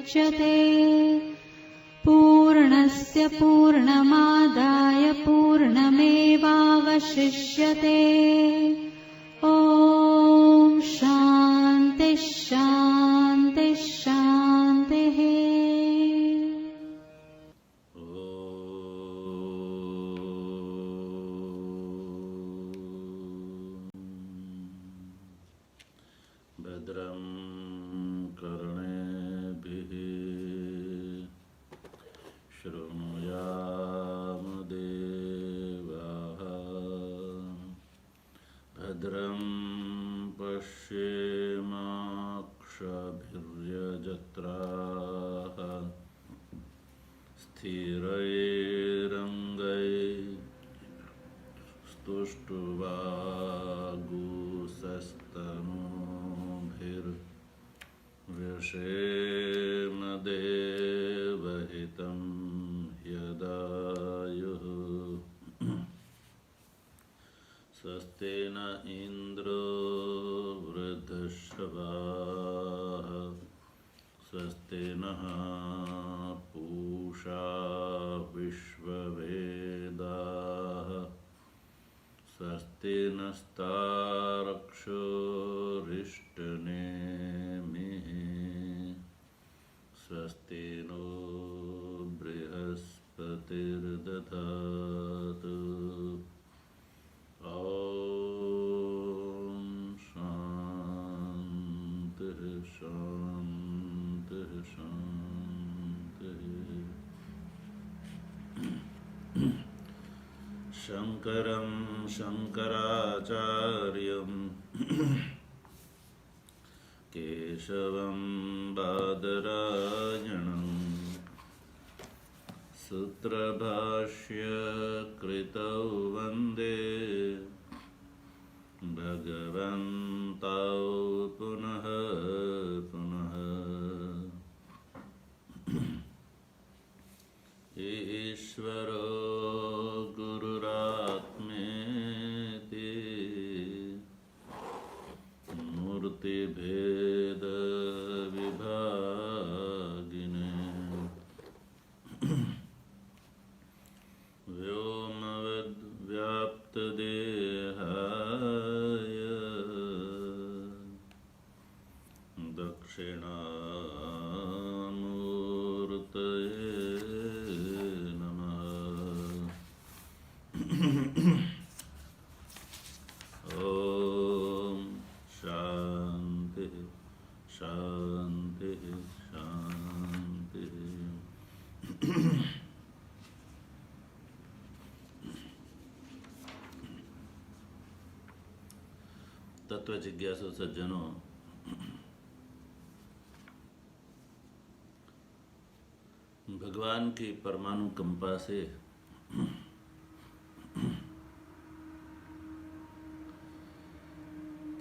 मुच्यते। पूर्णस्य पूर्णमादाय पूर्णमेवावशिष्यते। ॐ शान्ति शान्ति शान्तिः। भद्रं कर्णेभिः शृणुयाम देवाः। भद्रं पश्येमाक्षभिर्यजत्राः। स्थिरैरङ्गैस्तुष्ट्वागुंसस्तनूभिर्व्यसेम देवहितं यदायुः। स्वस्ति न इन्द्रो वृद्धश्रवाः। स्वस्ति नः पूषा विश्ववेदाः। स्वस्ति नस्तार्क्ष्यो रिष्टनेमिः। स्वस्ति नो बृहस्पतिर्दधातु। ॐ शान्तिः शान्तिः शान्तिः। शङ्करं शङ्कराचार्यं केशवं बादरायणं सूत्रभाष्यकृतौ वन्दे भगवन्तौ पुनः पुनः। ईश्वरो गुरुरात्मेति मूर्तिभेदविभागिने व्योमवद्व्याप्तदेहाय दक्षिणामूर्तये नमः। ॐ शान्तिः शान्तिः शान्तिः। तत्व जिज्ञासु सज्जनों, भगवान की परमाणु कंपा से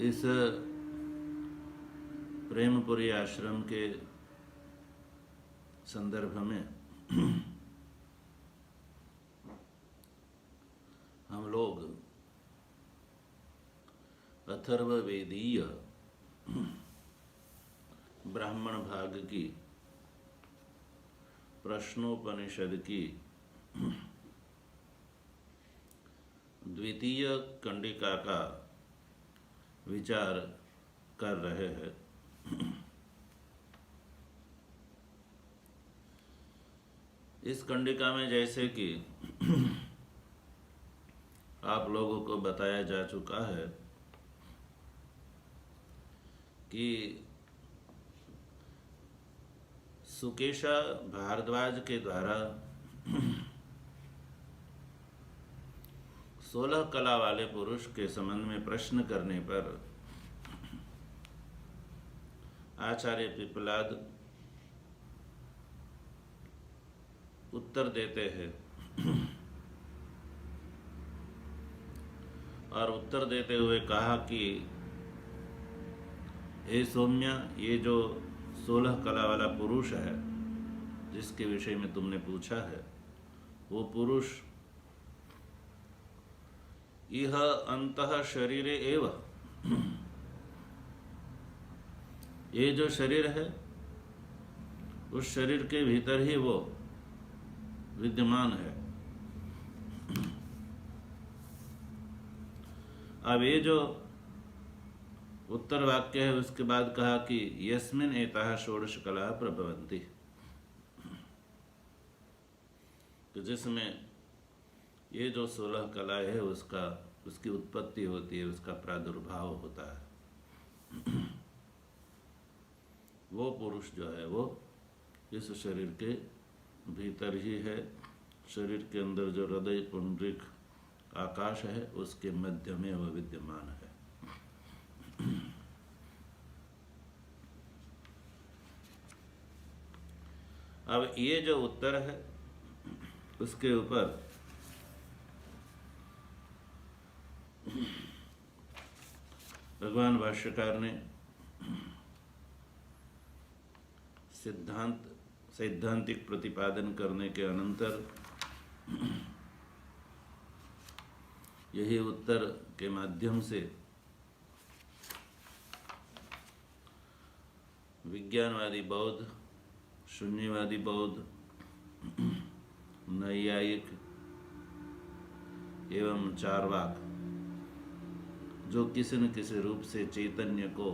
इस प्रेमपुरी आश्रम के संदर्भ में हम लोग अथर्ववेदीय ब्राह्मण भाग की प्रश्नोपनिषद की द्वितीय कंडिका का विचार कर रहे हैं। इस कंडिका में जैसे कि आप लोगों को बताया जा चुका है कि सुकेशा भारद्वाज के द्वारा 16 कला वाले पुरुष के संबंध में प्रश्न करने पर आचार्य पिपलाद उत्तर देते हैं और उत्तर देते हुए कहा कि हे सौम्य, ये जो 16 कला वाला पुरुष है जिसके विषय में तुमने पूछा है, वो पुरुष यह अंतः शरीरे एव, ये जो शरीर है उस शरीर के भीतर ही वो विद्यमान है। अब ये जो उत्तर वाक्य है उसके बाद कहा कि यस्मिन् एताः षोडश कला प्रभवन्ति, तो जिसमें ये जो 16 कलाएं है उसकी उत्पत्ति होती है, उसका प्रादुर्भाव होता है। वो पुरुष जो है वो इस शरीर के भीतर ही है। शरीर के अंदर जो हृदय पुंडरीक आकाश है उसके मध्य में वह विद्यमान है। अब ये जो उत्तर है उसके ऊपर भगवान भाष्यकार ने सैद्धांतिक प्रतिपादन करने के अनंतर यही उत्तर के माध्यम से विज्ञानवादी बौद्ध, शून्यवादी बौद्ध, नैयायिक एवं चार्वाक जो किसी न किसी रूप से चैतन्य को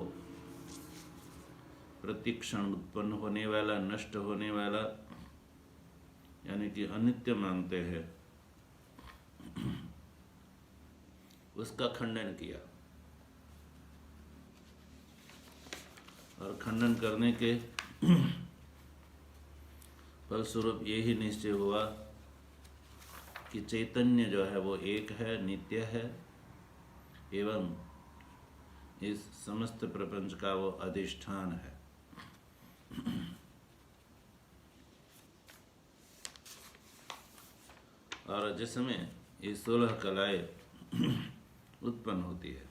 प्रतिक्षण उत्पन्न होने वाला, नष्ट होने वाला यानी कि अनित्य मानते हैं, उसका खंडन किया। और खंडन करने के फलस्वरूप यही निश्चय हुआ कि चैतन्य जो है वो एक है, नित्य है एवं इस समस्त प्रपंच का वो अधिष्ठान है। और जिसमें ये 16 कलाएं उत्पन्न होती है।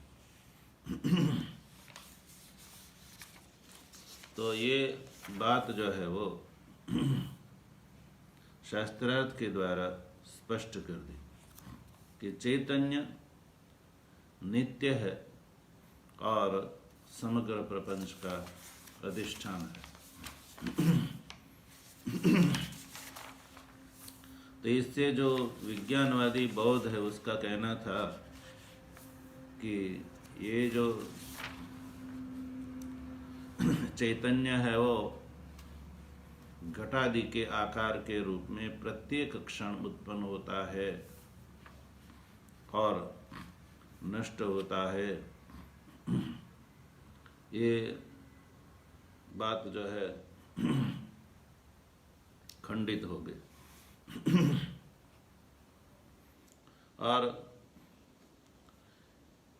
तो ये बात जो है वो शास्त्रार्थ के द्वारा स्पष्ट कर दी कि चैतन्य नित्य है और समग्र प्रपंच का अधिष्ठान है। तो इससे जो विज्ञानवादी बौद्ध है उसका कहना था कि ये जो चैतन्य है वो घटादि के आकार के रूप में प्रत्येक क्षण उत्पन्न होता है और नष्ट होता है। ये बात जो है खंडित हो गई। और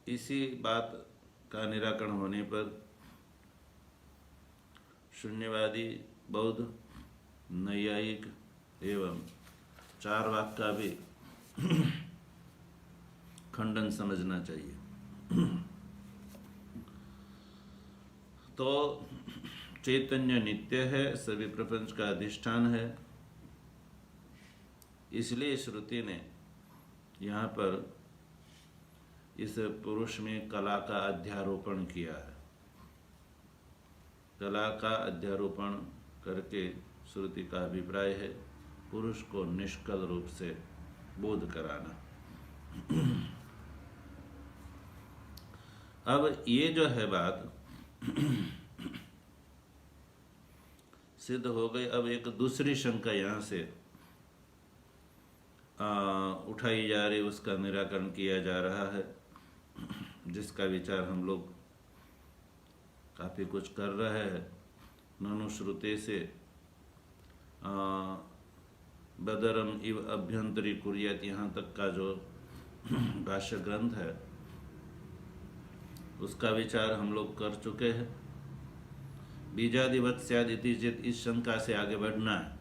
इसी बात का निराकरण होने पर शून्यवादी बौद्ध, नैयायिक एवं चार्वाक का भी खंडन समझना चाहिए। तो चैतन्य नित्य है, सभी प्रपंच का अधिष्ठान है, इसलिए श्रुति ने यहाँ पर इस पुरुष में कला का अध्यारोपण किया है। कला का अध्यारोपण करके श्रुति का अभिप्राय है पुरुष को निष्कल रूप से बोध कराना। अब ये जो है बात सिद्ध हो गई। अब एक दूसरी शंका यहाँ से उठाई जा रही, उसका निराकरण किया जा रहा है, जिसका विचार हम लोग काफ़ी कुछ कर रहे हैं। ननु श्रुते से बदरम इव अभ्यंतरी कुर्यात, यहाँ तक का जो भाष्य ग्रंथ है उसका विचार हम लोग कर चुके हैं। बीजादिवत स्याद इति चेत, इस शंका से आगे बढ़ना है,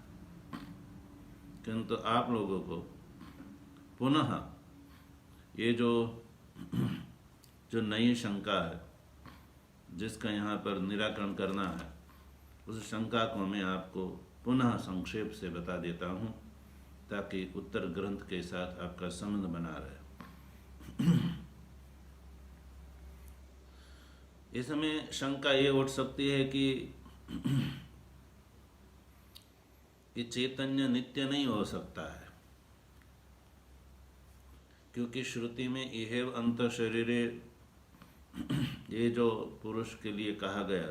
किंतु आप लोगों को पुनः ये जो नई शंका है जिसका यहाँ पर निराकरण करना है, उस शंका को मैं आपको पुनः संक्षेप से बता देता हूँ ताकि उत्तर ग्रंथ के साथ आपका संबंध बना रहे। इसमें शंका ये उठ सकती है कि कि चैतन्य नित्य नहीं हो सकता है, क्योंकि श्रुति में इहेव अंत शरीरे, ये जो पुरुष के लिए कहा गया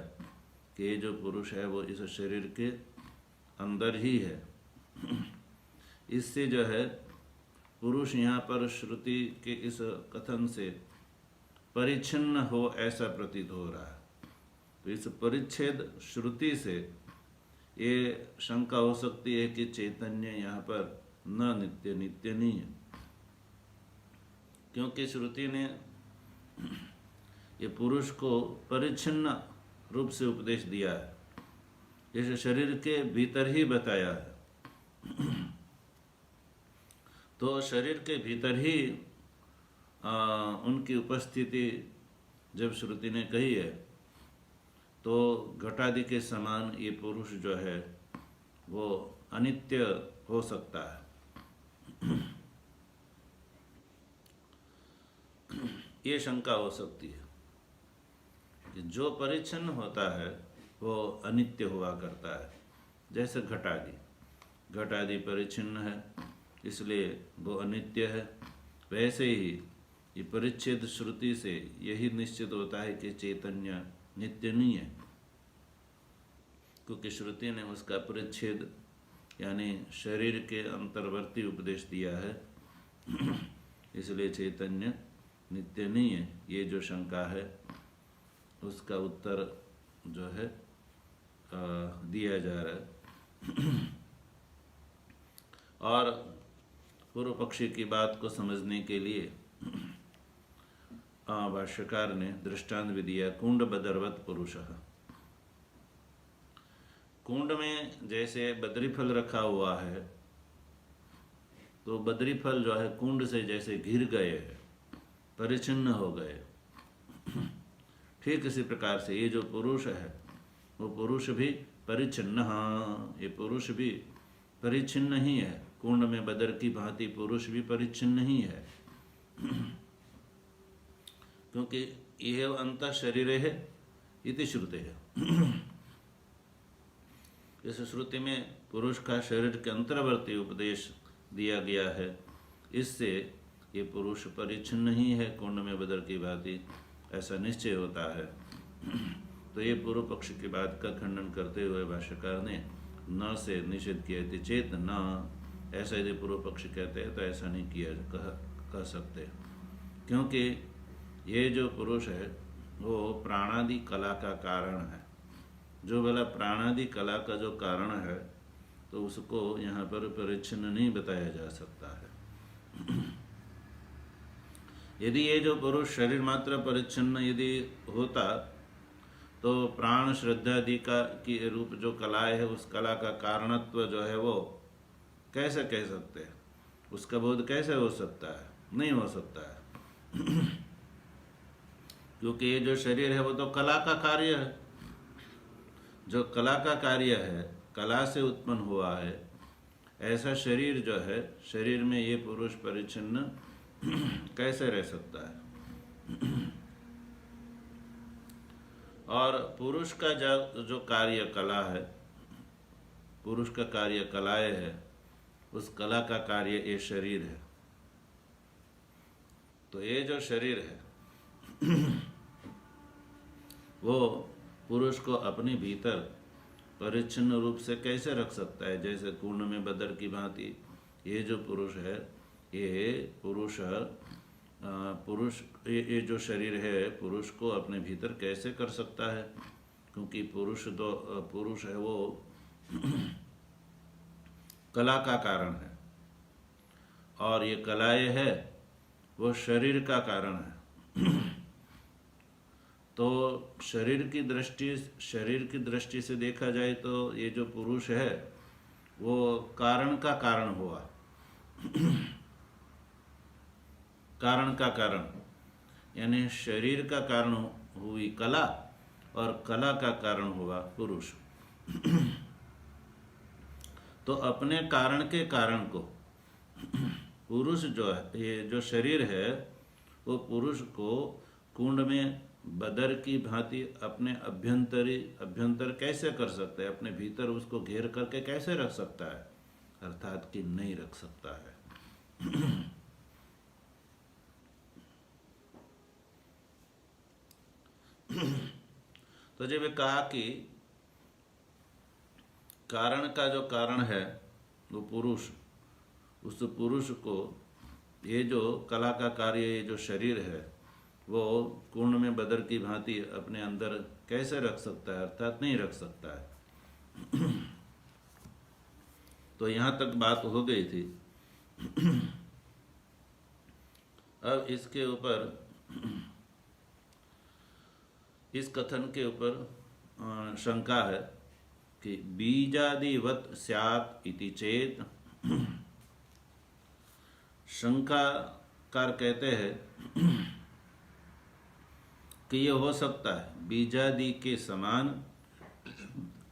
कि ये जो पुरुष है वो इस शरीर के अंदर ही है, इससे जो है पुरुष यहाँ पर श्रुति के इस कथन से परिच्छिन्न हो ऐसा प्रतीत हो रहा है। तो इस परिच्छेद श्रुति से ये शंका हो सकती है कि चैतन्य यहाँ पर न नित्य, नित्य नहीं है, क्योंकि श्रुति ने ये पुरुष को परिच्छिन्न रूप से उपदेश दिया है, जैसे शरीर के भीतर ही बताया है। तो शरीर के भीतर ही उनकी उपस्थिति जब श्रुति ने कही है, तो घटादि के समान ये पुरुष जो है वो अनित्य हो सकता है, ये शंका हो सकती है कि जो परिच्छिन्न होता है वो अनित्य हुआ करता है। जैसे घटादि परिच्छिन्न है इसलिए वो अनित्य है, वैसे ही ये परिच्छेद श्रुति से यही निश्चित होता है कि चैतन्य नित्य नहीं है, क्योंकि श्रुति ने उसका परिच्छेद यानी शरीर के अंतर्वर्ती उपदेश दिया है, इसलिए चैतन्य नित्य नहीं है। ये जो शंका है उसका उत्तर जो है दिया जा रहा है। और पूर्व पक्षी की बात को समझने के लिए भाष्यकार ने दृष्टांत भी दिया, कुंड बदरवत पुरुषः। कुंड में जैसे बद्री फल रखा हुआ है, तो बद्री फल जो है कुंड से जैसे घिर गए हैं, परिच्छिन्न हो गए, ठीक इसी प्रकार से ये जो पुरुष है वो पुरुष भी परिच्छिन्न, हाँ ये पुरुष भी परिच्छिन्न ही है, कुंड में बदर की भांति पुरुष भी परिच्छिन्न ही है, क्योंकि यह अंतः शरीर है इति श्रुते है। इस श्रुति में पुरुष का शरीर के अंतर्वर्ती उपदेश दिया गया है, इससे ये पुरुष परिच्छिन्न ही है, कुंड में बदर की भांति ऐसा निश्चय होता है। तो ये पूर्व पक्ष की बात का खंडन करते हुए भाष्यकार ने न से निषेध किया थी, चेत न, ऐसा यदि पूर्व पक्ष कहते हैं तो ऐसा नहीं किया कह सकते, क्योंकि ये जो पुरुष है वो प्राणादि कला का कारण है। जो भला प्राणादि कला का जो कारण है तो उसको यहाँ पर परिच्छिन्न नहीं बताया जा सकता है। यदि ये जो पुरुष शरीर मात्र परिच्छिन्न यदि होता तो प्राण श्रद्धादि का की रूप जो कलाएं है उस कला का कारणत्व जो है वो कैसे कह सकते हैं, उसका बोध कैसे हो सकता है, नहीं हो सकता है, क्योंकि ये जो शरीर है वो तो कला का कार्य है। जो कला का कार्य है, कला से उत्पन्न हुआ है, ऐसा शरीर जो है, शरीर में ये पुरुष परिच्छिन्न कैसे रह सकता है। और पुरुष का जो कार्य कला है, पुरुष का कार्य कलाएं है, उस कला का कार्य ये शरीर है। तो ये जो शरीर है वो पुरुष को अपने भीतर परिच्छिन्न रूप से कैसे रख सकता है। जैसे कुंड में बदर की भांति ये जो पुरुष है, ये पुरुष ये जो शरीर है पुरुष को अपने भीतर कैसे कर सकता है, क्योंकि पुरुष है वो कला का कारण है, और ये कलाएं है वो शरीर का कारण है। तो शरीर की दृष्टि से देखा जाए तो ये जो पुरुष है वो कारण का कारण हुआ। कारण का कारण यानी शरीर का कारण हुई कला, और कला का कारण हुआ पुरुष। तो अपने कारण के कारण को पुरुष जो है, ये जो शरीर है वो पुरुष को कुंड में बदर की भांति अपने अभ्यंतर कैसे कर सकता है, अपने भीतर उसको घेर करके कैसे रख सकता है, अर्थात कि नहीं रख सकता है। तो जब ये कहा कि कारण का जो कारण है वो पुरुष, उस पुरुष को ये जो कला का कार्य, ये जो शरीर है वो कुंड में बदर की भांति अपने अंदर कैसे रख सकता है, अर्थात नहीं रख सकता है। तो यहाँ तक बात हो गई थी। अब इसके ऊपर, इस कथन के ऊपर शंका है कि बीजादिवत स्यात् इति चेत। शंकाकार कहते हैं कि ये हो सकता है, बीजादि के समान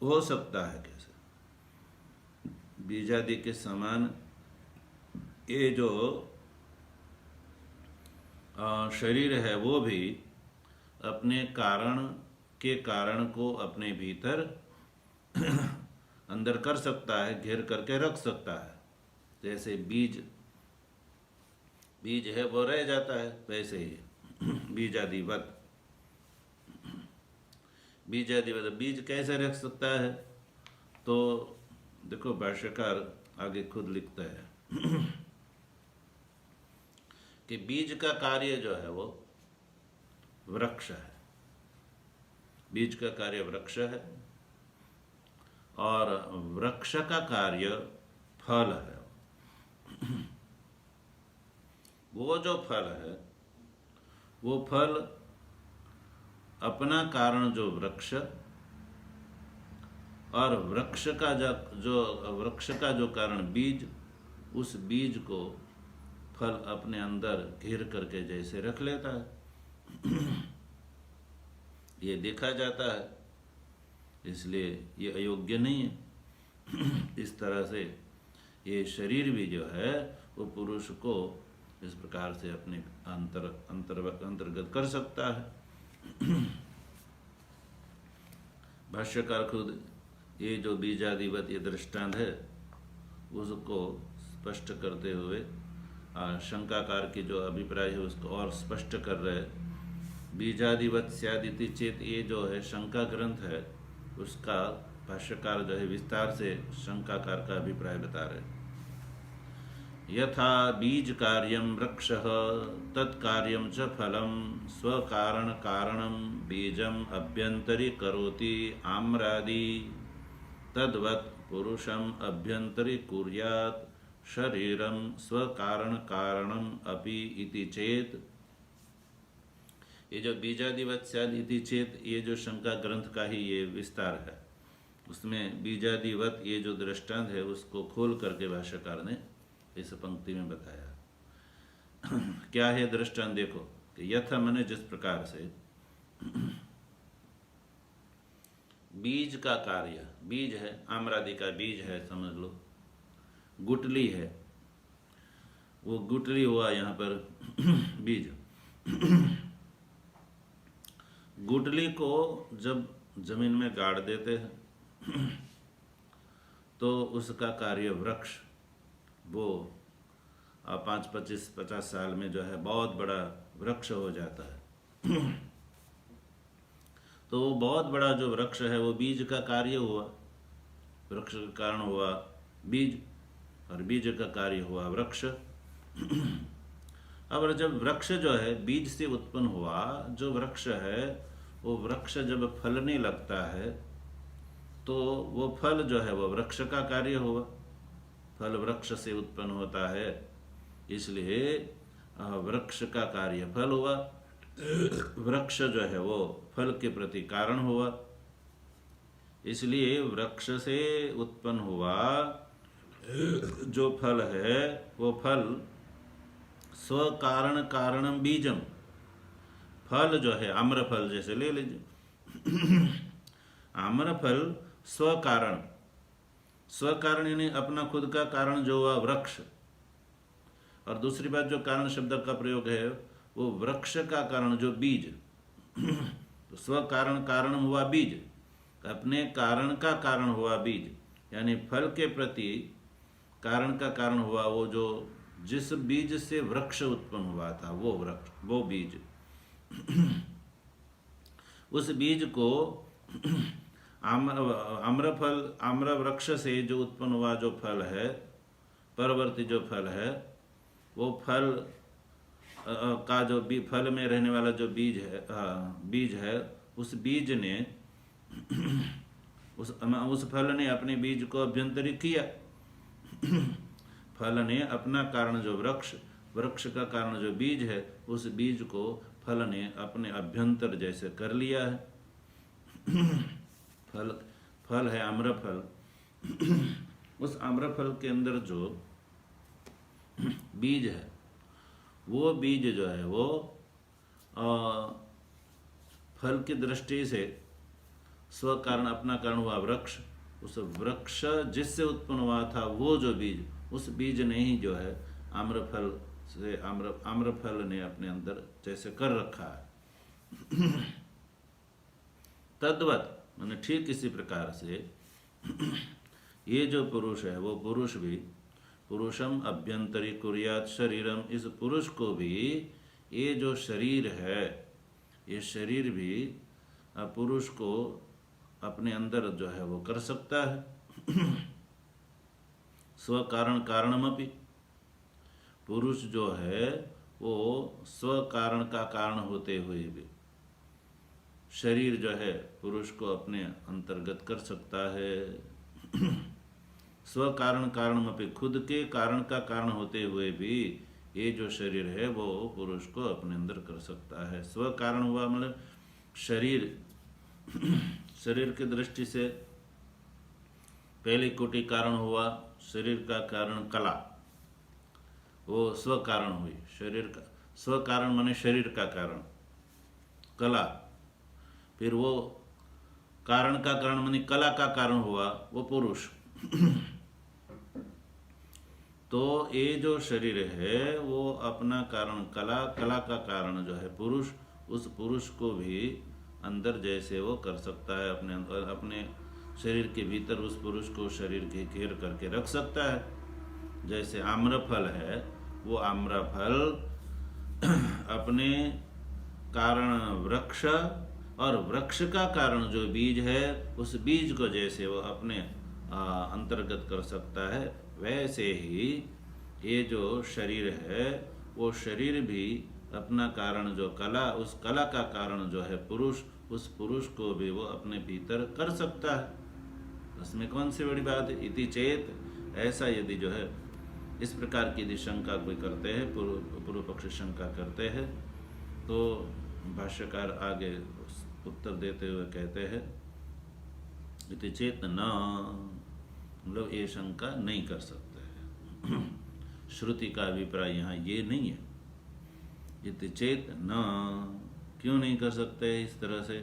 हो सकता है। कैसे बीजादि के समान ये जो शरीर है वो भी अपने कारण के कारण को अपने भीतर अंदर कर सकता है, घेर करके रख सकता है। जैसे बीज है वो रह जाता है, वैसे ही बीजादिवत बीज कैसे रख सकता है। तो देखो भाष्यकार आगे खुद लिखता है कि बीज का कार्य जो है वो वृक्ष है, बीज का कार्य वृक्ष है और वृक्ष का कार्य फल है। वो जो फल है वो फल अपना कारण जो वृक्ष, और वृक्ष का जो कारण बीज, उस बीज को फल अपने अंदर घेर करके जैसे रख लेता है। ये देखा जाता है, इसलिए ये अयोग्य नहीं है। इस तरह से ये शरीर भी जो है वो पुरुष को इस प्रकार से अपने अंतर्गत कर सकता है। भाष्यकार खुद ये जो बीजादिवत ये दृष्टांत है उसको स्पष्ट करते हुए शंकाकार की जो अभिप्राय है उसको और स्पष्ट कर रहे हैं। बीजादिवत स्यादिति चेत, ये जो है शंका ग्रंथ है उसका भाष्यकार जो है विस्तार से शंकाकार का अभिप्राय बता रहे हैं। यथा बीज कार्यम वृक्षः तत्कार्यम च फलम स्वकारण कारणम बीजम अभ्यंतरी करोति आम्रादि तद्वत् पुरुषम अभ्यंतरी कुर्यात् शरीरम स्वकारण कारणम अपि इति चेत। ये जो बीजादिवत स्याद् इति चेत, ये जो शंका ग्रंथ का ही ये विस्तार है, उसमें बीजादिवत ये जो दृष्टांत है उसको खोल करके भाष्यकार ने इस पंक्ति में बताया। क्या है दृष्टांत देखो कि यथा मने जिस प्रकार से बीज का कार्य, बीज है आम्रादि का बीज है समझ लो, गुटली है, वो गुटली हुआ यहाँ पर बीज। गुटली को जब जमीन में गाड़ देते हैं तो उसका कार्य वृक्ष वो 5-25-50 साल में जो है बहुत बड़ा वृक्ष हो जाता है। तो वो बहुत बड़ा जो वृक्ष है वो बीज का कार्य हुआ, वृक्ष का कारण हुआ बीज और बीज का कार्य हुआ वृक्ष। अब जब वृक्ष जो है बीज से उत्पन्न हुआ, जो वृक्ष है वो वृक्ष जब फलने लगता है तो वो फल जो है वो वृक्ष का कार्य हुआ, फल वृक्ष से उत्पन्न होता है, इसलिए वृक्ष का कार्य फल हुआ। वृक्ष जो है वो फल के प्रति कारण हुआ, इसलिए वृक्ष से उत्पन्न हुआ जो फल है वो फल स्वकारण कारणम बीजम, फल जो है आम्र फल जैसे ले लीजिए, आम्र फल स्वकारण, स्वकारण यानी अपना खुद का कारण जो हुआ वृक्ष, और दूसरी बात जो कारण शब्द का प्रयोग है वो वृक्ष का कारण जो बीज, तो स्व कारण कारण हुआ बीज, अपने कारण का कारण हुआ बीज, यानी फल के प्रति कारण का कारण हुआ वो जो जिस बीज से वृक्ष उत्पन्न हुआ था वो वृक्ष, वो बीज। उस बीज को आम्रफल, आम्र वृक्ष से जो उत्पन्न हुआ जो फल है, परवर्ती जो फल है, वो फल का जो फल में रहने वाला जो बीज है, उस बीज ने उस फल ने अपने बीज को अभ्यंतरित किया। फल ने अपना कारण जो वृक्ष का कारण जो बीज है, उस बीज को फल ने अपने अभ्यंतर जैसे कर लिया है। फल है आम्रफल। उस आम्रफल के अंदर जो बीज है, वो बीज जो है वो फल की दृष्टि से स्व कारण अपना कारण हुआ वृक्ष, उस वृक्ष जिससे उत्पन्न हुआ था वो जो बीज, उस बीज ने ही जो है आम्रफल से आम्रफल ने अपने अंदर जैसे कर रखा है। तद्वत माने ठीक इसी प्रकार से ये जो पुरुष है वो पुरुष भी पुरुषम अभ्यंतरी कुर्यात शरीरम, इस पुरुष को भी ये जो शरीर है, ये शरीर भी पुरुष को अपने अंदर जो है वो कर सकता है। स्व कारण कारणमपि, पुरुष जो है वो स्व कारण का कारण होते हुए भी शरीर जो है पुरुष को अपने अंतर्गत कर सकता है। स्व कारण कारणमपि, खुद के कारण का कारण होते हुए भी ये जो शरीर है वो पुरुष को अपने अंदर कर सकता है। स्व कारण हुआ मतलब शरीर, शरीर की दृष्टि से पहली कोटि कारण हुआ शरीर का कारण कला, वो स्व कारण हुई। शरीर का स्व कारण माने शरीर का कारण कला, फिर वो कारण का कारण माने कला का कारण हुआ वो पुरुष। तो ये जो शरीर है वो अपना कारण कला, कला का कारण जो है पुरुष, उस पुरुष को भी अंदर जैसे वो कर सकता है, अपने शरीर के भीतर उस पुरुष को शरीर के घेर करके रख सकता है। जैसे आम्रफल है, वो आम्रफल अपने कारण वृक्ष और वृक्ष का कारण जो बीज है, उस बीज को जैसे वो अपने अंतर्गत कर सकता है, वैसे ही ये जो शरीर है वो शरीर भी अपना कारण जो कला, उस कला का कारण जो है पुरुष, उस पुरुष को भी वो अपने भीतर कर सकता है। उसमें कौन सी बड़ी बात है? इति चेत, ऐसा यदि जो है इस प्रकार की यदि शंका कोई करते हैं, पूर्व पक्ष शंका करते हैं, तो भाष्यकार आगे उत्तर देते हुए कहते हैं इति चेत न, मतलब ये शंका नहीं कर सकते हैं। श्रुति का अभिप्राय यहाँ ये नहीं है। इति चेत न, क्यों नहीं कर सकते इस तरह से,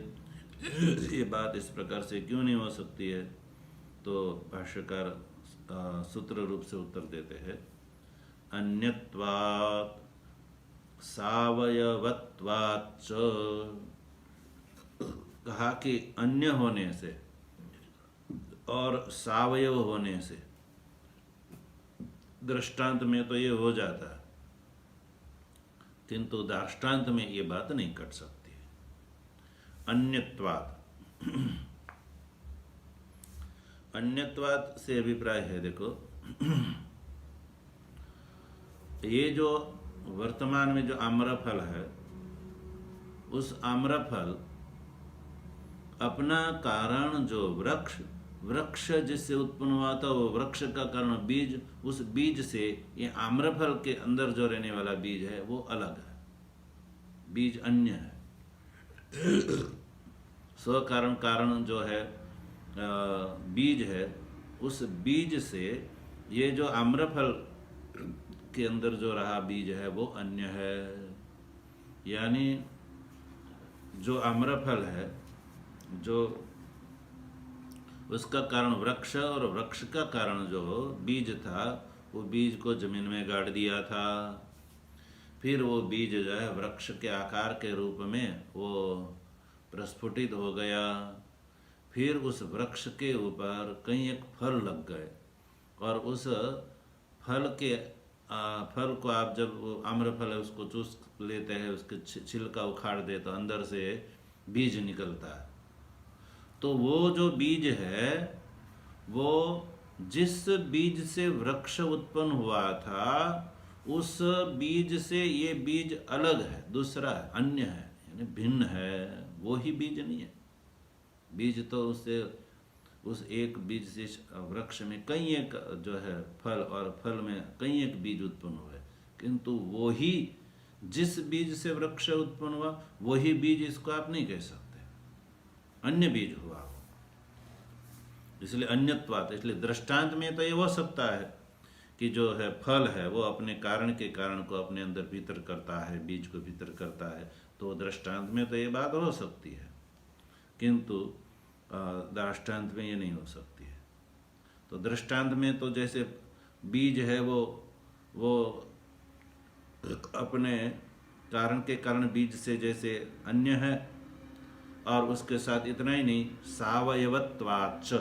ये बात इस प्रकार से क्यों नहीं हो सकती है? तो भाष्यकार सूत्र रूप से उत्तर देते हैं, अन्यत्वात् सावयवत्वात् च, कहा कि अन्य होने से और सावयव होने से, दृष्टांत में तो ये हो जाता है, किंतु दाष्टान्त में ये बात नहीं कट सकती है। अन्यत्वात्, अन्यत्वात् से अभिप्राय है, देखो ये जो वर्तमान में जो आम्रफल है, उस आम्रफल अपना कारण जो वृक्ष जिससे उत्पन्न हुआ था, वो वृक्ष का कारण बीज, उस बीज से ये आम्रफल के अंदर जो रहने वाला बीज है वो अलग है, बीज अन्य है। स्व कारण कारण जो है बीज है, उस बीज से ये जो आम्रफल के अंदर जो रहा बीज है वो अन्य है। यानी जो आम्रफल है, जो उसका कारण वृक्ष और वृक्ष का कारण जो बीज था, वो बीज को जमीन में गाड़ दिया था। फिर वो बीज जो है वृक्ष के आकार के रूप में वो प्रस्फुटित हो गया, फिर उस वृक्ष के ऊपर कहीं एक फल लग गए और उस फल के फल को आप जब आम्रफल है उसको चूस लेते हैं, उसके छिलका उखाड़ दे तो अंदर से बीज निकलता है। तो वो जो बीज है वो जिस बीज से वृक्ष उत्पन्न हुआ था उस बीज से ये बीज अलग है, दूसरा है, अन्य है, यानी भिन्न है, वो ही बीज नहीं है। बीज तो उससे उस एक बीज से वृक्ष में कई एक जो है फल और फल में कई एक बीज उत्पन्न हुए, किंतु वो ही जिस बीज से वृक्ष उत्पन्न हुआ वही बीज इसको आप नहीं कह सकते, अन्य बीज हुआ वो, इसलिए अन्यत्वात्। इसलिए दृष्टांत में तो ये हो सकता है कि जो है फल है वो अपने कारण के कारण को अपने अंदर भीतर करता है, बीज को भीतर करता है, तो दृष्टांत में तो ये बात हो सकती है, किंतु दृष्टांत में ये नहीं हो सकती है। तो दृष्टांत में तो जैसे बीज है वो अपने कारण के कारण बीज से जैसे अन्य है, और उसके साथ इतना ही नहीं, सावयवत्वाच्च,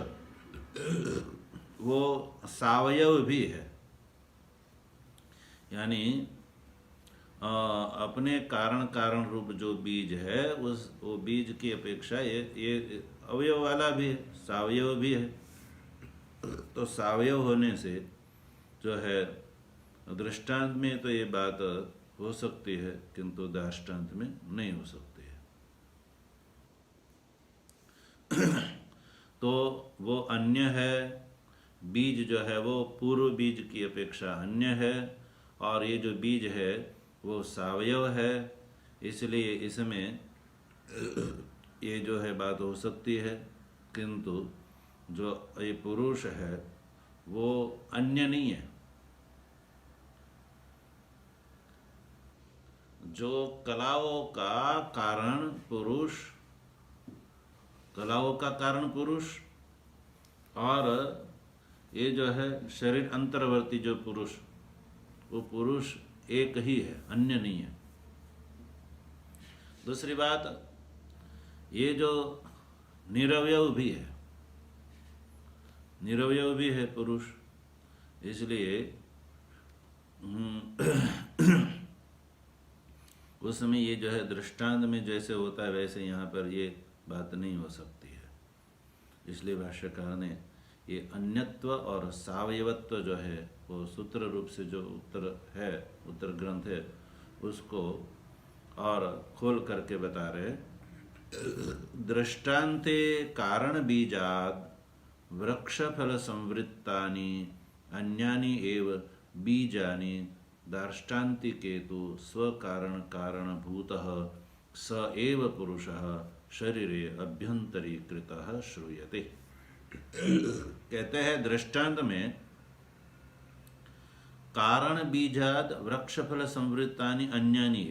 वो सावयव भी है, यानी अपने कारण रूप जो बीज है वो बीज की अपेक्षा ये अवयव वाला भी है, सावयव भी है। तो सावयव होने से जो है दृष्टांत में तो ये बात हो सकती है, किंतु दृष्टांत में नहीं हो सकती है। तो वो अन्य है, बीज जो है वो पूर्व बीज की अपेक्षा अन्य है, और ये जो बीज है वो सावयव है, इसलिए इसमें ये जो है बात हो सकती है, किंतु जो ये पुरुष है वो अन्य नहीं है। जो कलाओं का कारण पुरुष, कलाओं का कारण पुरुष, और ये जो है शरीर अंतर्वर्ती जो पुरुष, वो पुरुष एक ही है, अन्य नहीं है। दूसरी बात, ये जो निरवयव भी है, निरवयव भी है पुरुष, इसलिए उस समय ये जो है दृष्टांत में जैसे होता है वैसे यहाँ पर ये बात नहीं हो सकती है। इसलिए भाष्यकार ने ये अन्यत्व और सावयवत्व जो है वो सूत्र रूप से जो उत्तर ग्रंथ है उसको और खोल करके बता रहे। दृष्टान्ते कारण बीजाद वृक्षफल संवृत्तानि अन्यानि एव बीजानि दार्ष्टान्तिके तु स्वकारण कारणभूतः स एव पुरुषः शरीरे अभ्यन्तरीकृतः श्रूयते। कहते हैं दृष्टांत में कारण बीजाद वृक्षफल संवृत्तानि अन्यानि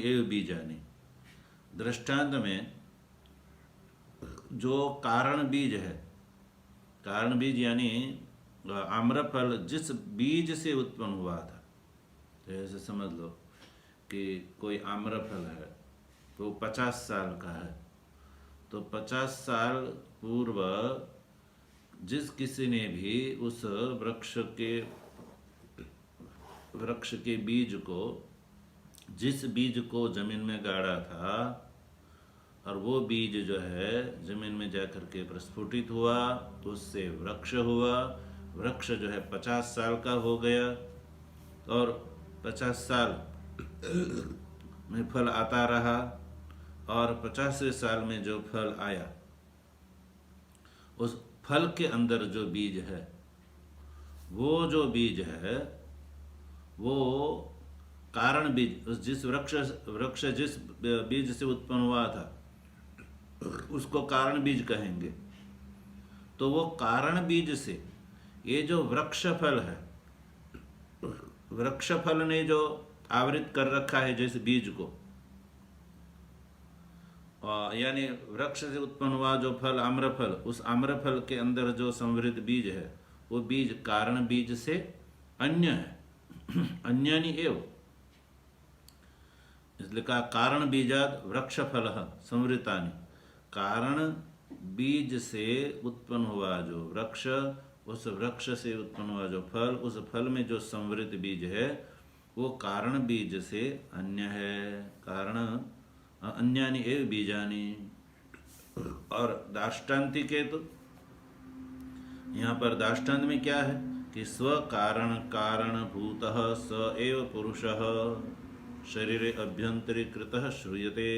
एव बीजानि। दृष्टांत में जो कारण बीज है, कारण बीज यानी आम्रफल जिस बीज से उत्पन्न हुआ था, जैसे समझ लो कि कोई आम्रफल है तो 50 साल का है, तो 50 साल पूर्व जिस किसी ने भी उस वृक्ष के बीज को, जिस बीज को जमीन में गाड़ा था, और वो बीज जो है जमीन में जाकर के प्रस्फुटित हुआ, उससे वृक्ष हुआ। वृक्ष जो है 50 साल का हो गया, और 50 साल में फल आता रहा, और 50वें साल में जो फल आया, उस फल के अंदर जो बीज है, वो जो बीज है वो कारण बीज, जिस वृक्ष जिस बीज से उत्पन्न हुआ था उसको कारण बीज कहेंगे। तो वो कारण बीज से ये जो वृक्ष फल है, वृक्ष फल ने जो आवृत कर रखा है जैसे बीज को, यानी वृक्ष से उत्पन्न हुआ जो फल आम्रफल, उस आम्रफल के अंदर जो संवृत बीज है वो बीज कारण बीज से अन्य है। अन्यानि एव, इसलिए कहा कारण बीजाद वृक्ष फल संवृतानि, कारण बीज से उत्पन्न हुआ जो वृक्ष, उस वृक्ष से उत्पन्न हुआ जो फल, उस फल में जो संवृत बीज है वो कारण बीज से अन्य है। कारण अन्यानि एव बीजानि। और दाष्टान्तिक है, तो यहाँ पर दृष्टांत में क्या है कि स्व कारण कारण भूतः स एव पुरुषः शरीरे अभ्यंतरीकृतः श्रूयते।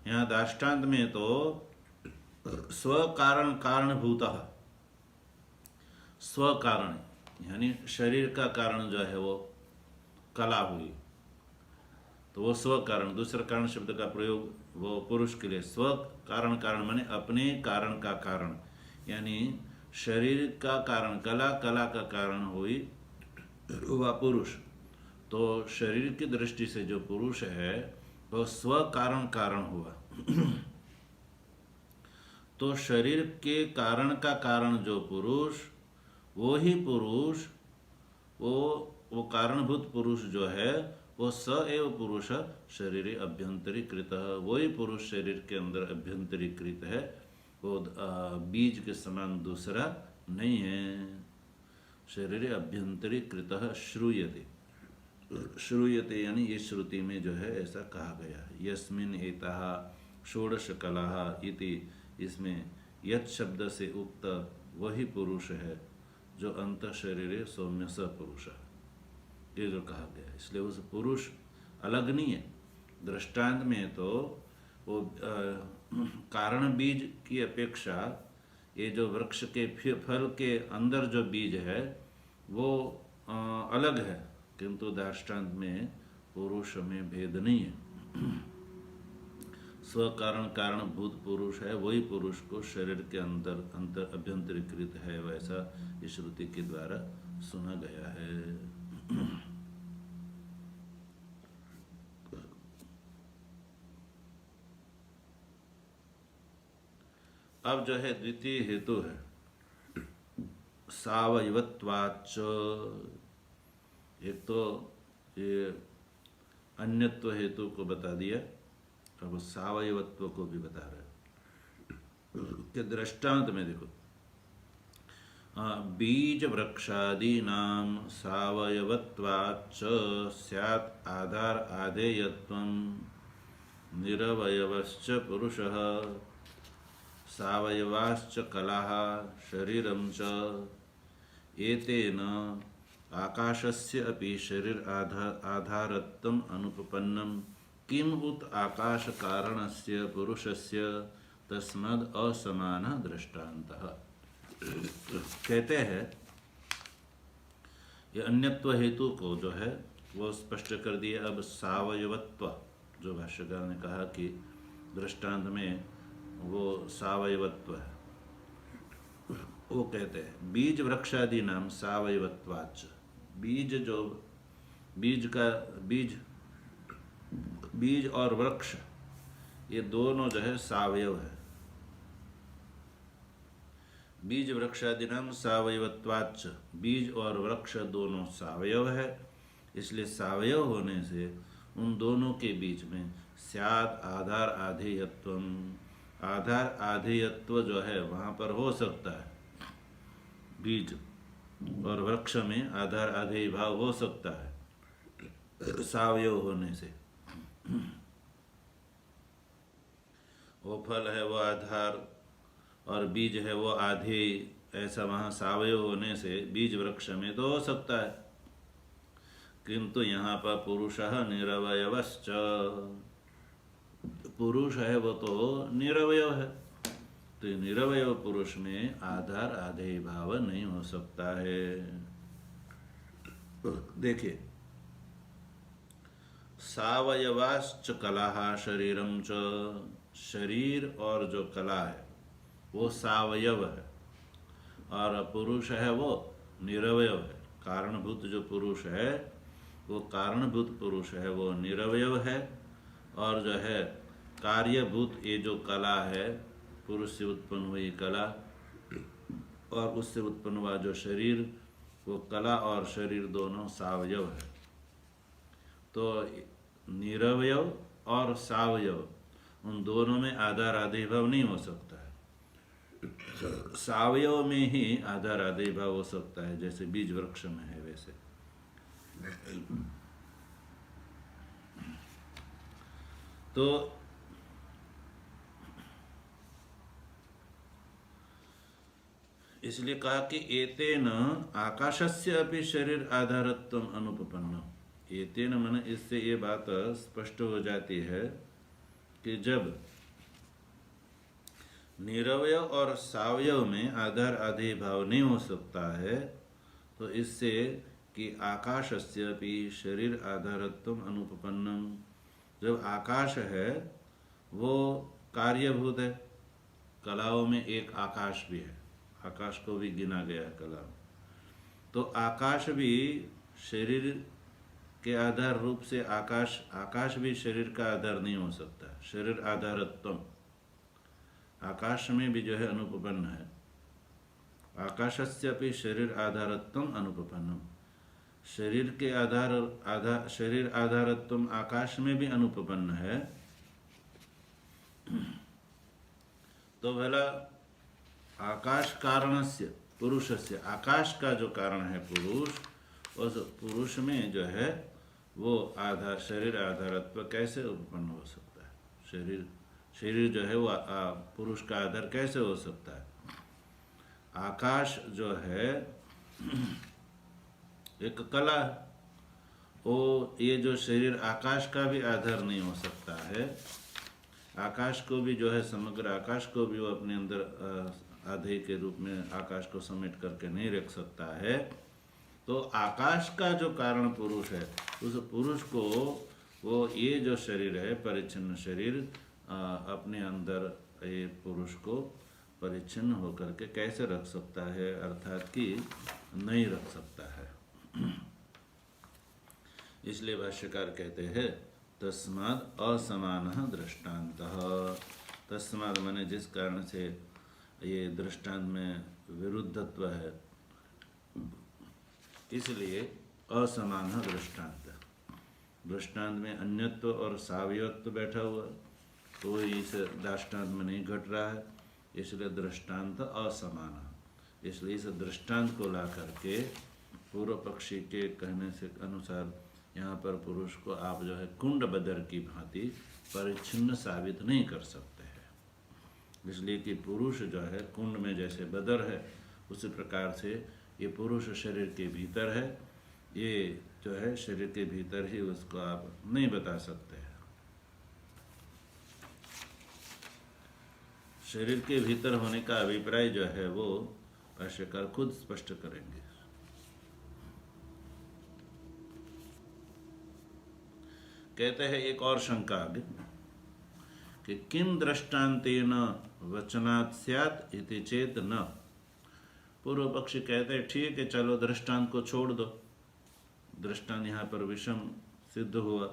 यहाँ दृष्टांत में तो स्व कारण कारणभूतः, स्व कारण यानी शरीर का कारण जो है वो कला हुई, तो वो स्व कारण, दूसरा कारण शब्द का प्रयोग वो पुरुष के लिए। स्व कारण कारण माने अपने कारण का कारण, यानी शरीर का कारण कला, कला का कारण हुई वह पुरुष। तो शरीर की दृष्टि से जो पुरुष है वह स्व कारण कारण हुआ। तो शरीर के कारण का कारण जो पुरुष, वो ही पुरुष, वो कारणभूत पुरुष जो है वो स एव पुरुष शरीर अभ्यंतरीकृत, वही पुरुष शरीर के अंदर अभ्यंतरीकृत है, वो बीज के समान दूसरा नहीं है। शरीर अभ्यंतरीकृत श्रूयते, श्रूयते यानी ये श्रुति में जो है ऐसा कहा गया है। यस्मिन् एताः षोडश कलाः इति, इसमें यत् शब्द से उक्त वही पुरुष है जो अंत शरीर सौम्य स पुरुष, ये जो कहा गया। इसलिए उस पुरुष अलग नहीं है। दृष्टांत में तो वो कारण बीज की अपेक्षा ये जो वृक्ष के फल के अंदर जो बीज है वो अलग है, किंतु दृष्टांत में पुरुष में भेद नहीं है। स्व कारण कारणभूत पुरुष है, वही पुरुष को शरीर के अंदर अभ्यंतरीकृत है, वैसा इस श्रुति के द्वारा सुना गया है। अब जो है द्वितीय हेतु है सावयवत्वाच्च। एक तो ये अन्यत्व हेतु को बता दिया, अब सावयवत्व को भी बता रहे कि दृष्टांत में देखो, बीज वृक्षादीनां सावयवत्वाच्च स्यात् आधार आधेयत्वं निरवयवश्च पुरुषः सावयवाश्च कलाः शरीरं च एतेन आकाशस्य अपि शरीर आधारत्वम् अनुपपन्नं किम उत आकाश कारणस्य पुरुषस्य तस्माद् असमानः दृष्टान्तः। कहते हैं ये अन्यत्व हेतु को जो है वो स्पष्ट कर दिया। अब सावयवत्व जो भाष्यकार ने कहा कि दृष्टांत में वो सावयवत्व है, वो कहते हैं बीज वृक्षादि नाम सावयवत्वाच्च। बीज जो बीज और वृक्ष ये दोनों जो है सावयव है। बीज वृक्षादि नाम सावयवत्वाच्च, बीज और वृक्ष दोनों सावयव है, इसलिए सावयव होने से उन दोनों के बीच में स्यात् आधार आधेयत्वम, आधार आधेयत्व जो है वहाँ पर हो सकता है। बीज और वृक्ष में आधार आधेय भाव हो सकता है सावयव होने से। वो फल है वो आधार और बीज है वो आधेय, ऐसा वहाँ सावयव होने से बीज वृक्ष में तो हो सकता है, किंतु यहाँ पर पुरुषः निरवयवश्च, पुरुष है वो तो निरवयव है, तो निरवयव पुरुष में आधार आधेय भाव नहीं हो सकता है। देखिए सावयवाश्च कलाः शरीरं च, शरीर और जो कला है वो सावयव है और पुरुष है वो निरवयव है। कारणभूत जो पुरुष है वो कारणभूत पुरुष है वो निरवयव है, और जो है कार्यभूत ये जो कला है पुरुष से उत्पन्न हुई कला और उससे उत्पन्न हुआ जो शरीर, वो कला और शरीर दोनों सावयव है। तो निरवयव और सावयव, उन दोनों में आधार आदि भाव नहीं हो सकता है। सावयव में ही आधार आदि भाव हो सकता है, जैसे बीज वृक्ष में है वैसे। तो इसलिए कहा कि एतेन आकाशस्य अपि शरीर आधारत्वम अनुपपन्नम। एतेन मन इससे ये बात स्पष्ट हो जाती है कि जब निरवयव और सावयव में आधार आधि भाव नहीं हो सकता है, तो इससे कि आकाशस्य अपि शरीर आधारत्वम अनुपपन्नम। जब आकाश है वो कार्यभूत है, कलाओं में एक आकाश भी है, आकाश को भी गिना गया है कला। तो आकाश भी शरीर के आधार रूप से आकाश भी शरीर का आधार नहीं हो सकता। शरीर आधारत्वम, आकाश में भी जो है अनुपपन्न है। आकाशस्य भी शरीर आधारत्वम अनुपपन्नम, शरीर के शरीर आधारत्वम आकाश में भी अनुपपन्न है। तो भला आकाश कारणस्य पुरुषस्य, आकाश का जो कारण है पुरुष, उस पुरुष में जो है वो शरीर आधारत्व कैसे उत्पन्न हो सकता है? शरीर जो है वो पुरुष का आधार कैसे हो सकता है? आकाश जो है एक कला है, वो ये जो शरीर आकाश का भी आधार नहीं हो सकता है। आकाश को भी जो है, समग्र आकाश को भी वो अपने अंदर आधे के रूप में आकाश को समेट करके नहीं रख सकता है। तो आकाश का जो कारण पुरुष है, उस पुरुष को वो ये जो शरीर है परिच्छिन्न शरीर अपने अंदर ये पुरुष को परिच्छिन्न होकर के कैसे रख सकता है? अर्थात कि नहीं रख सकता है। इसलिए भाष्यकार कहते हैं तस्माद् असमानः दृष्टान्तः। तस्माद् माने जिस कारण से ये दृष्टांत में विरुद्धत्व है, इसलिए असमान दृष्टांत। दृष्टांत में अन्यत्व और सावयत्व बैठा हुआ, तो इस दृष्टांत में नहीं घट रहा है, इसलिए दृष्टांत असमान। इसलिए इस दृष्टांत को ला करके पूर्व पक्षी के कहने से अनुसार यहाँ पर पुरुष को आप जो है कुंड बदर की भांति परिच्छिन्न साबित नहीं कर सकते हैं। इसलिए कि पुरुष जो है कुंड में जैसे बदर है, उसी प्रकार से ये पुरुष शरीर के भीतर है। ये जो है शरीर के भीतर ही, उसको आप नहीं बता सकते हैं। शरीर के भीतर होने का अभिप्राय जो है वो भाष्यकार खुद स्पष्ट करेंगे। कहते हैं एक और शंका आगे कि किम दृष्टांतेन वचनात् स्यात् इति चेत न। पूर्व पक्षी कहते हैं ठीक है, चलो दृष्टांत को छोड़ दो। दृष्टांत यहाँ पर विषम सिद्ध हुआ,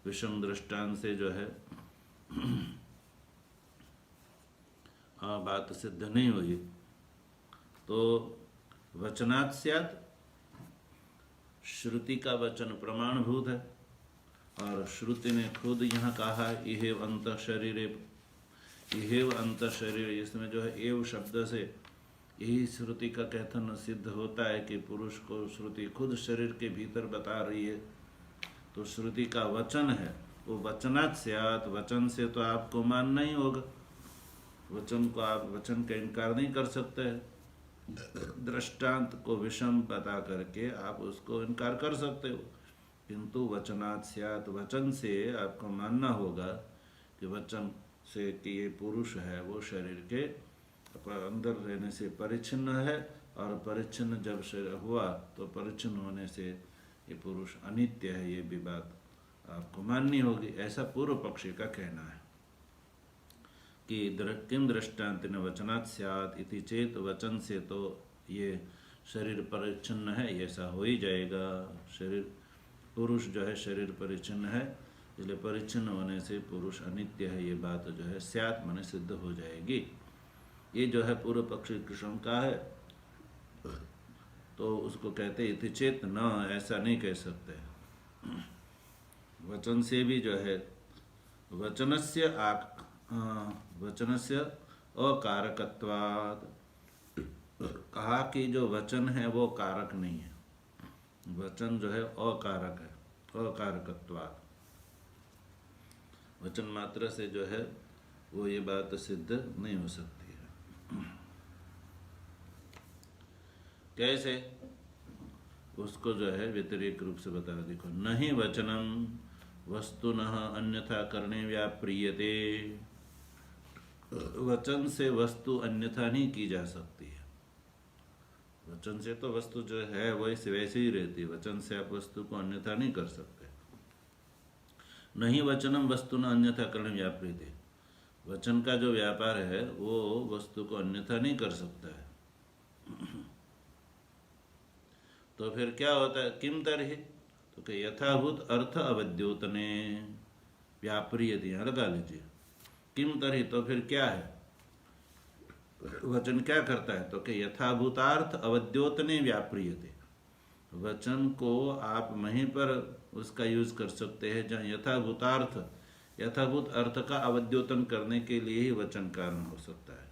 विषम दृष्टांत से जो है बात सिद्ध नहीं हुई। तो वचनात् स्यात्, श्रुति का वचन प्रमाणभूत है, और श्रुति ने खुद यहाँ कहा इहेव अंतः शरीर, इहेव अंतः शरीर। इसमें जो है एव शब्द से यही श्रुति का कथन सिद्ध होता है कि पुरुष को श्रुति खुद शरीर के भीतर बता रही है। तो श्रुति का वचन है, वो वचनात् स्यात्, वचन से तो आपको मानना ही होगा। वचन को आप वचन का इनकार नहीं कर सकते। दृष्टांत को विषम बता करके आप उसको इनकार कर सकते हो, किंतु वचनात् स्यात्, वचन से आपको मानना होगा कि वचन से कि ये पुरुष है वो शरीर के अंदर रहने से परिच्छिन्न है, और परिच्छिन्न जब शरीर हुआ तो परिच्छिन्न होने से ये पुरुष अनित्य है, ये भी बात आपको माननी होगी। ऐसा पूर्व पक्षी का कहना है कि किम दृष्टांतेन वचनात् स्यात् इति चेत, वचन से तो ये शरीर परिच्छिन्न है, ऐसा हो ही जाएगा। शरीर पुरुष जो है शरीर परिच्छिन्न है, इसलिए परिच्छिन्न होने से पुरुष अनित्य है, ये बात जो है स्यात् माने सिद्ध हो जाएगी। ये जो है पूर्व पक्षी की शंका है, तो उसको कहते इति चेत न, ऐसा नहीं कह सकते। वचन से भी जो है वचनस्य अकारकत्वात्, कहा कि जो वचन है वो कारक नहीं है, वचन जो है अकारक है, अकारकत्वात्, वचन मात्र से जो है वो ये बात सिद्ध नहीं हो सकती है। कैसे? उसको जो है व्यतिरेक रूप से बता रहे, देखो, नहीं वचनम वस्तुनः अन्यथा करणे व्याप्रियते, वचन से वस्तु अन्यथा नहीं की जा सकती है। वचन से तो वस्तु जो है वैसे वैसे ही रहती है, वचन से आप वस्तु को अन्यथा नहीं कर सकते। नहीं वचनम वस्तुना अन्यथा करणे व्याप्रियते, वचन का जो व्यापार है वो वस्तु को अन्यथा नहीं कर सकता है। तो फिर क्या होता है? किम तर्हि, तो कि यथाभूत अर्थ अवद्योतने व्याप्रियते, यहाँ लगा लीजिए। किम तर्हि, तो फिर क्या है? वचन क्या करता है? तो कि यथाभूतार्थ अवद्योतने व्याप्रियते, वचन को आप वहीं पर उसका यूज कर सकते हैं जहाँ यथाभूत अर्थ का अवद्योतन करने के लिए ही वचन कारण हो सकता है।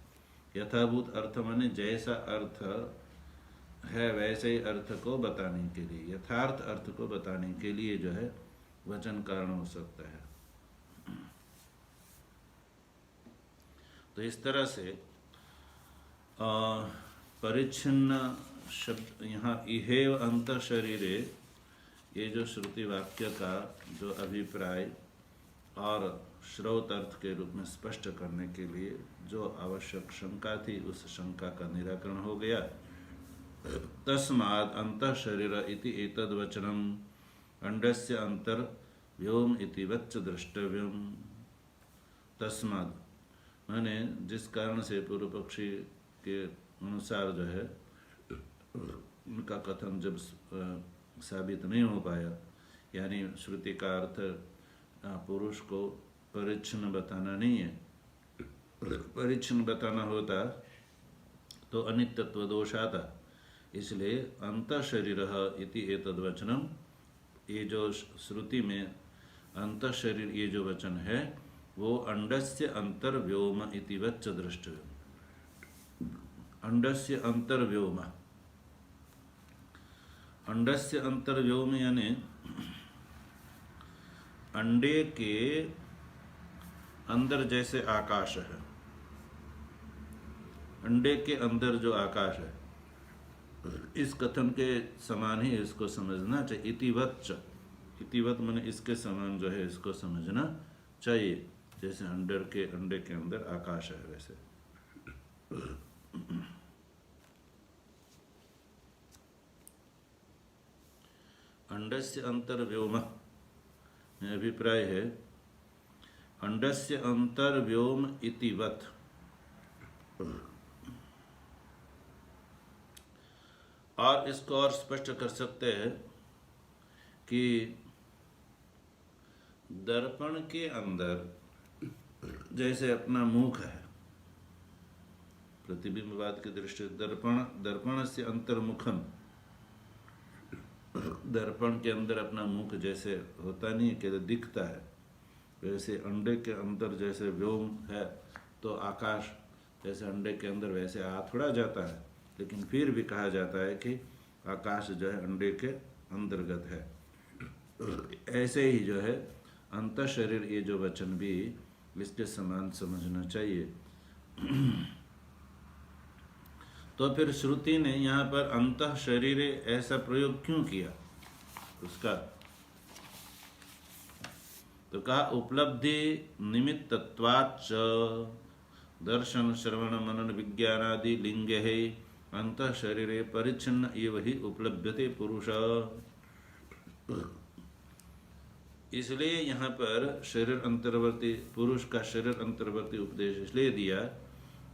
यथाभूत अर्थ माने जैसा अर्थ है वैसे ही अर्थ को बताने के लिए, यथार्थ अर्थ को बताने के लिए जो है वचन कारण हो सकता है। तो इस तरह से परिच्छिन्न शब्द यहाँ इहेव अंतः शरीरे, ये जो श्रुति वाक्य का जो अभिप्राय और श्रौत अर्थ के रूप में स्पष्ट करने के लिए जो आवश्यक शंका थी, उस शंका का निराकरण हो गया। तस्माद् अंतः शरीर इति एतद् वचनम अंडस्य अंतर व्योम इति वच्च द्रष्टव्यम। तस्माद् माने जिस कारण से पूर्व पक्षी के अनुसार जो है उनका कथन जब साबित नहीं हो पाया, यानी श्रुति का अर्थ पुरुष को परिच्छिन्न बताना नहीं है, परिच्छिन्न बताना होता तो अनित्यत्व दोष आता। इसलिए अंतः शरीर इति एतद् वचनम, ये जो श्रुति में अंतः शरीर ये जो वचन है वो अंडस्य अंतर्व्योम इति वच्च द्रष्टव्यम्। अंडस्य अंतर्व्योम, अंडस्य अंतर्व्योम यानी अंडे के अंदर जैसे आकाश है, अंडे के अंदर जो आकाश है, इस कथन के समान ही इसको समझना चाहिए। इतिवत माने इसके समान जो है इसको समझना चाहिए, जैसे अंडे के अंदर आकाश है वैसे। अंडस्य अंतर्व्योम अभिप्राय है, अंडस्य अंतर्व्योम इतिवत। और इसको और स्पष्ट कर सकते हैं कि दर्पण के अंदर जैसे अपना मुख है, प्रतिबिंबवाद की दृष्टि दर्पण से अंतर्मुखम, दर्पण के अंदर अपना मुख जैसे होता नहीं कि दिखता है, वैसे अंडे के अंदर जैसे व्योम है तो आकाश जैसे अंडे के अंदर वैसे आ थोड़ा जाता है, लेकिन फिर भी कहा जाता है कि आकाश जो है अंडे के अंतर्गत है। ऐसे ही जो है अंतः शरीर ये जो वचन भी इसके समान समझना चाहिए। तो फिर श्रुति ने यहाँ पर अंतः शरीर ऐसा प्रयोग क्यों किया उसका? तो कहा उपलब्धि निमित्तत्वाच्च दर्शन श्रवण मनन विज्ञानादि लिंगे है अंतः शरीरे परिच्छिन्न एव ही उपलभ्यते पुरुष। इसलिए यहाँ पर शरीर अंतर्वर्ती, पुरुष का शरीर अंतर्वर्ती उपदेश इसलिए दिया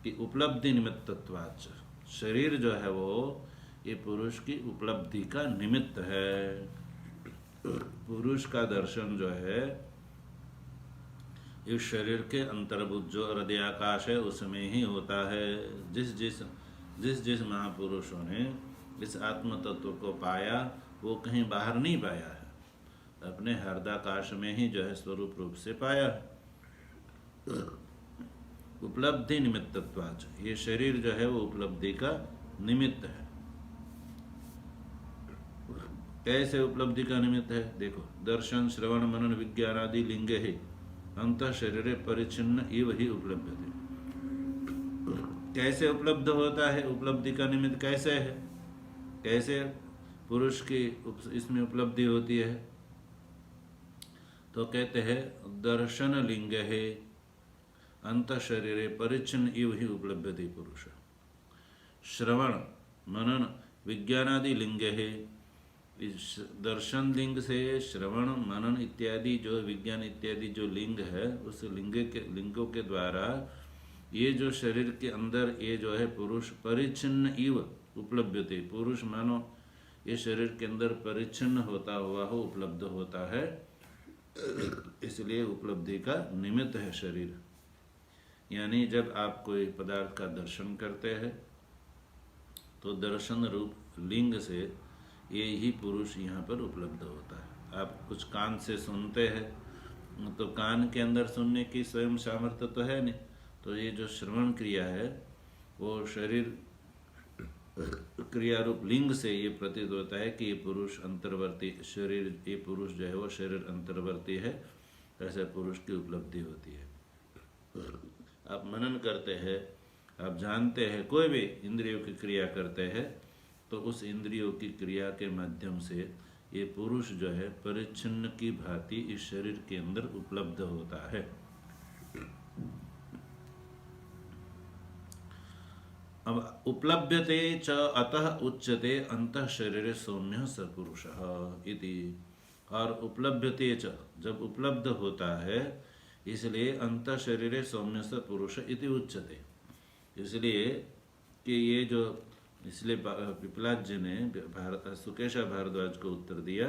कि उपलब्धि निमित्तत्वाच्च, शरीर जो है वो ये पुरुष की उपलब्धि का निमित्त है। पुरुष का दर्शन जो है इस शरीर के अंतर्भूत जो हृदयाकाश है उसमें ही होता है। जिस महापुरुषों ने इस आत्म तत्व को पाया वो कहीं बाहर नहीं पाया है, अपने हृदयाकाश में ही जो है स्वरूप रूप से पाया है। उपलब्धि निमित्तत्वाच, ये शरीर जो है वो उपलब्धि का निमित्त है। कैसे उपलब्धि का निमित्त है? देखो, दर्शन श्रवण मनन विज्ञान आदि लिंग है अंतः शरीरे परिचिन्न इव ही उपलब्ध है। कैसे उपलब्ध होता है? उपलब्धि का निमित्त कैसे है? कैसे पुरुष की इसमें उपलब्धि होती है? तो कहते हैं दर्शन लिंग है अंतः शरीरे परिचिन्न इव ही उपलब्धति पुरुष। श्रवण मनन विज्ञानादि लिंग है, इस दर्शन लिंग से श्रवण मनन इत्यादि जो विज्ञान इत्यादि जो लिंग है, उस लिंगों के द्वारा ये जो शरीर के अंदर ये जो है पुरुष परिचिन्न इव उपलब्धते, पुरुष मानो ये शरीर के अंदर परिचिन्न होता हुआ हो उपलब्ध होता है, इसलिए उपलब्धि का निमित्त है शरीर। यानी जब आप कोई पदार्थ का दर्शन करते हैं तो दर्शन रूप लिंग से ये ही पुरुष यहाँ पर उपलब्ध होता है। आप कुछ कान से सुनते हैं तो कान के अंदर सुनने की स्वयं सामर्थ्य तो है नहीं, तो ये जो श्रवण क्रिया है वो शरीर क्रिया रूप लिंग से ये प्रतीत होता है कि ये पुरुष अंतर्वर्ती शरीर, ये पुरुष जो है वो शरीर अंतर्वर्ती है, ऐसे पुरुष की उपलब्धि होती है। आप मनन करते हैं, आप जानते हैं, कोई भी इंद्रियों की क्रिया करते हैं तो उस इंद्रियों की क्रिया के माध्यम से ये पुरुष जो है परिच्छिन्न की भांति इस शरीर के अंदर उपलब्ध होता है। अब उपलभ्यते च अतः उच्यते अंतः शरीरे सौम्य स पुरुषः इति। और उपलभ्यते च, जब उपलब्ध होता है इसलिए अंतः शरीरे सौम्य स पुरुष इति उच्यते। इसलिए कि ये जो, इसलिए पिपलाद जी ने सुकेशा भारद्वाज को उत्तर दिया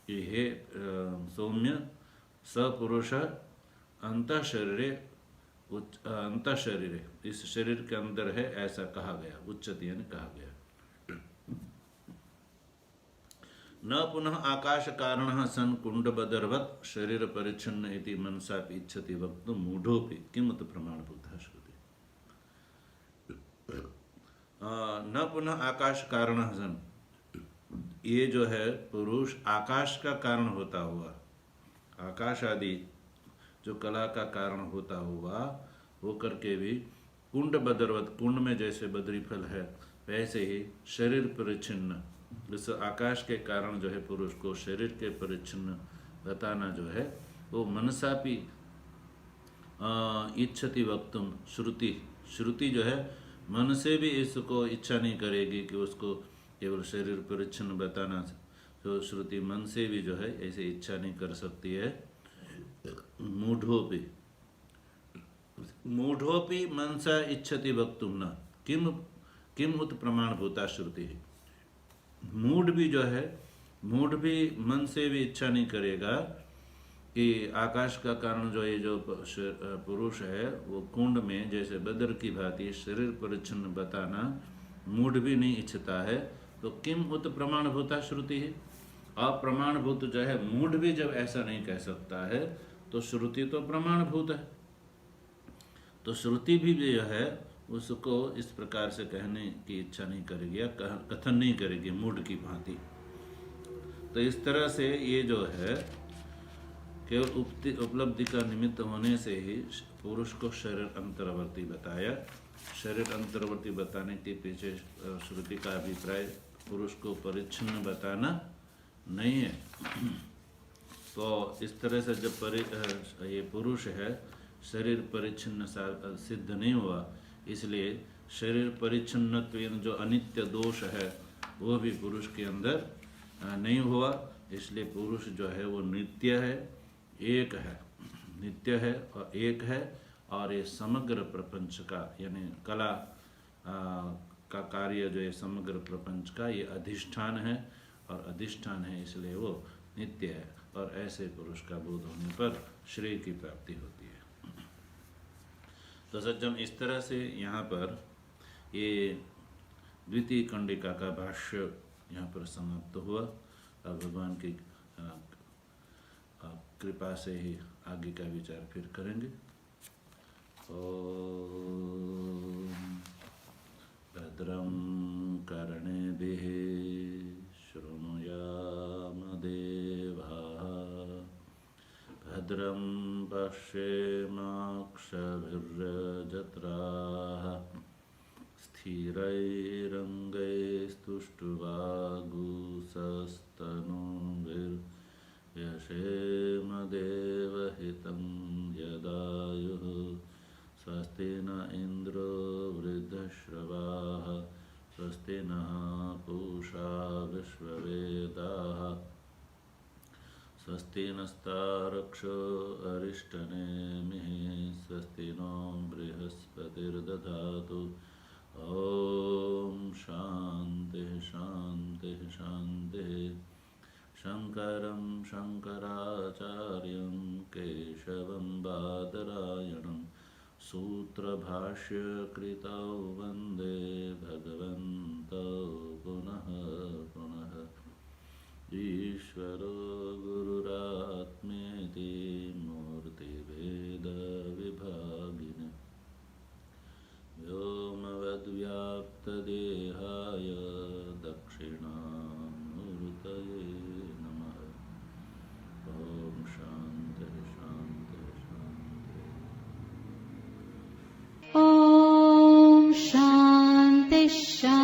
कि हे सौम्य सपुरुष अंतः शरीरे, अंतः शरीरे इस शरीर के अंदर है, ऐसा कहा गया, उच्चते यानी कहा गया। न पुनः आकाश कारण सन कुंडबदर्वत शरीर परिच्छिन्न इति मनसा इच्छति वक्तुम मूढ़ोपि किमुत प्रमाणभूतः श्रुति। न पुनः आकाश कारण सन, ये जो है पुरुष आकाश का कारण होता हुआ, आकाश आदि जो कला का कारण होता हुआ वो करके भी कुंड बदरवत, कुंड में जैसे बद्री फल है वैसे ही शरीर परिच्छिन्न, इस आकाश के कारण जो है पुरुष को शरीर के परिच्छिन्न बताना जो है वो मनसापि इच्छति वक्तुम श्रुति, श्रुति जो है मन से भी इसको इच्छा नहीं करेगी कि उसको केवल शरीर परिच्छिन्न बताना, तो श्रुति मन से भी जो है ऐसे इच्छा नहीं कर सकती है। मूढ़ोपि, मूढ़ोपि मनसा इच्छति वक्तुम न किम उत प्रमाणभूता श्रुति। मूढ़ भी जो है, मूढ़ भी मन से भी इच्छा नहीं करेगा कि आकाश का कारण जो ये जो पुरुष है वो कुंड में जैसे बदर की भांति शरीर परिच्छिन्न बताना मूढ़ भी नहीं इच्छता है, तो किम उत प्रमाणभूता श्रुति है। अप्रमाणभूत जो है मूढ़ भी जब ऐसा नहीं कह सकता है तो श्रुति तो प्रमाणभूत है, तो श्रुति भी जो है उसको इस प्रकार से कहने की इच्छा नहीं करेगी या कथन नहीं करेगी मूढ़ की भांति। तो इस तरह से ये जो है केवल उपलब्धि का निमित्त होने से ही पुरुष को शरीर अंतर्वर्ती बताया। शरीर अंतर्वर्ती बताने के पीछे श्रुति का अभिप्राय पुरुष को परिच्छिन्न बताना नहीं है। तो इस तरह से जब ये पुरुष है शरीर परिच्छिन्न सिद्ध नहीं हुआ, इसलिए शरीर परिच्छिन्नत्व जो अनित्य दोष है वो भी पुरुष के अंदर नहीं हुआ। इसलिए पुरुष जो है वो नित्य है, एक है, नित्य है और एक है, और ये समग्र प्रपंच का यानी कला का कार्य जो है समग्र प्रपंच का ये अधिष्ठान है, और अधिष्ठान है इसलिए वो नित्य है। और ऐसे पुरुष का बोध होने पर श्रेय की प्राप्ति होती है। तो सज्जन, इस तरह से यहाँ पर ये द्वितीय कंडिका का भाष्य यहाँ पर समाप्त हुआ। और भगवान की कृपा से ही आगे का विचार फिर करेंगे। ओम भद्रं कर्णेभिः शृणुयाम देवाः भद्रं पश्येमाक्षभिर्यजत्राः स्थिरैरङ्गैस्तुष्टुवागुंसस्तनूभिर्यशेम देवहितं यदायुः स्वस्ति न इन्द्रो वृद्धश्रवाः स्वस्ति नः पूषा विश्ववेदाः स्वस्ति नस्तार्क्ष्यो अरिष्टनेमिः स्वस्ति नो बृहस्पतिर्दधातु। ॐ शान्तिः शान्तिः शान्तिः। शङ्करं शङ्कराचार्यं केशवं बादरायणं सूत्रभाष्यकृतौ वन्दे भगवन्तौ पुनः पुनः। ईश्वरो गुरुरात्मेति मूर्तिभेदविभागिने व्योमवद्व्याप्तदेहाय दक्षिणामूर्तये नमः। ॐ शान्तिः शान्तिः शान्तिः। ॐ शान्तिः शान्तिः।